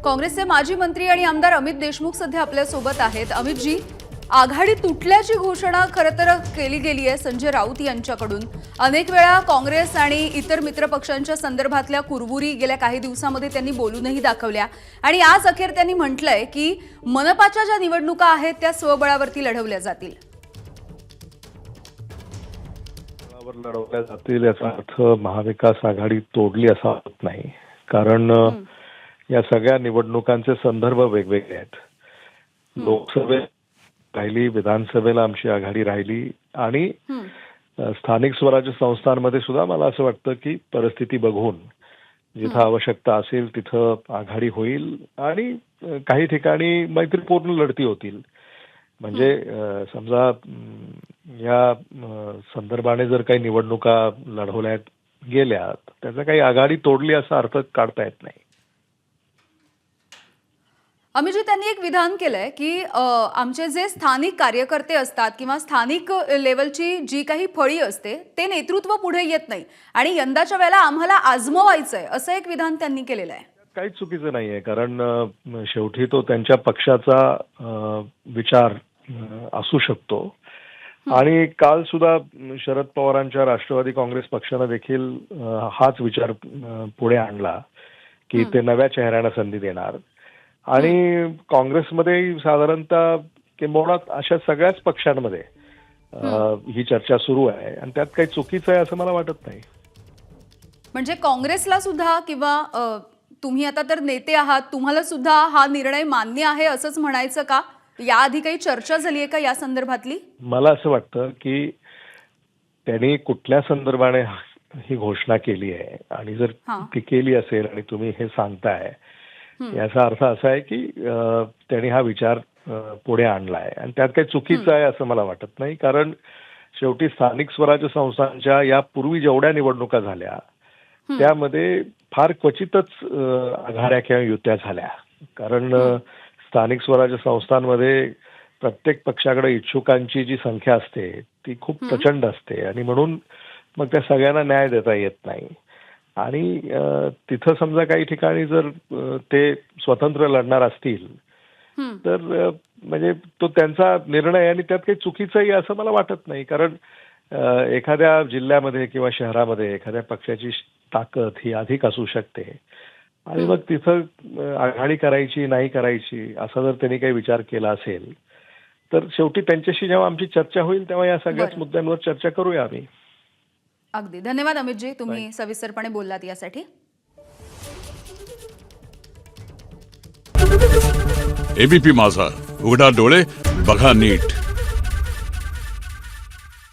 काँग्रेसचे माजी मंत्री आणि आमदार अमित देशमुख सध्या आपल्या सोबत आहेत। अमितजी, आघाडी तुटल्याची घोषणा खरं तर केली गेली आहे संजय राऊत यांच्याकडून। अनेक वेळा काँग्रेस आणि इतर मित्रपक्षांच्या संदर्भातल्या कुरबुरी गेल्या काही दिवसांमध्ये त्यांनी बोलूनही दाखवल्या आणि आज अखेर त्यांनी म्हटलंय की मनपाच्या ज्या निवडणुका आहेत त्या स्वबळावरती लढवल्या जातील। लढवल्या जातील याचा अर्थ महाविकास आघाडी तोडली असा होत नाही, कारण या सगळ्या निवडणुकांचे संदर्भ वेगवेगळे आहेत। लोकसभेत राहिली, विधानसभेला आमची आघाडी राहिली आणि स्थानिक स्वराज्य संस्थांमध्ये सुद्धा मला असं वाटतं की परिस्थिती बघून जिथं आवश्यकता असेल तिथं आघाडी होईल आणि काही ठिकाणी मैत्रीपूर्ण लढती होतील। म्हणजे समजा या संदर्भाने जर काही निवडणुका लढवल्या गेल्या त्याचा काही आघाडी तोडली असा अर्थ काढता येत नाही। अमितजी, त्यांनी एक विधान केलंय की आमचे जे स्थानिक कार्यकर्ते असतात किंवा स्थानिक लेवलची जी काही फळी असते ते नेतृत्व पुढे येत नाही आणि यंदाच्या वेळेला आम्हाला आजमवायचंय असं एक विधान त्यांनी केलेलं आहे। काहीच चुकीचं नाहीये, कारण शेवटी तो त्यांच्या पक्षाचा विचार असू शकतो आणि काल सुद्धा शरद पवारांच्या राष्ट्रवादी काँग्रेस पक्षाने देखील हाच विचार पुढे आणला की ते नव्या चेहऱ्यांना संधी देणार आणि काँग्रेसमध्ये साधारणतः किंबहुना अशा सगळ्याच पक्षांमध्ये ही चर्चा सुरू आहे आणि त्यात काही चुकीचं आहे असं मला वाटत नाही। म्हणजे काँग्रेसला सुद्धा किंवा तुम्ही आता तर नेते आहात, तुम्हाला सुद्धा हा निर्णय मान्य आहे असंच म्हणायचं का? याआधी काही चर्चा झाली आहे का या संदर्भातली? मला असं वाटतं की त्यांनी कुठल्या संदर्भाने ही घोषणा केली आहे आणि जर ती केली असेल आणि तुम्ही हे सांगताय याचा अर्थ असा आहे की त्यांनी हा विचार पुढे आणलाय आणि त्यात काही चुकीचं आहे असं मला वाटत नाही, कारण शेवटी स्थानिक स्वराज्य संस्थांच्या यापूर्वी जेवढ्या निवडणुका झाल्या त्यामध्ये फार क्वचितच आघाड्या किंवा युत्या झाल्या, कारण स्थानिक स्वराज्य संस्थांमध्ये प्रत्येक पक्षाकडे इच्छुकांची जी संख्या असते ती खूप प्रचंड असते आणि म्हणून मग त्या सगळ्यांना न्याय देता येत नाही आणि तिथं समजा काही ठिकाणी जर ते स्वतंत्र लढणार असतील तर म्हणजे तो त्यांचा निर्णय आणि त्यात काही चुकीचंही असं मला वाटत नाही, कारण एखाद्या जिल्ह्यामध्ये किंवा शहरामध्ये एखाद्या पक्षाची ताकद ही अधिक असू शकते आणि मग तिथं आघाडी करायची नाही करायची असा जर त्यांनी काही विचार केला असेल तर शेवटी त्यांच्याशी जेव्हा आमची चर्चा होईल तेव्हा या सगळ्याच मुद्द्यांवर चर्चा करूया आम्ही। अगदी धन्यवाद अमितजी, तुम्ही सविस्तरपणे बोललात यासाठी। एबीपी माझा, उघडा डोळे बघा नीट।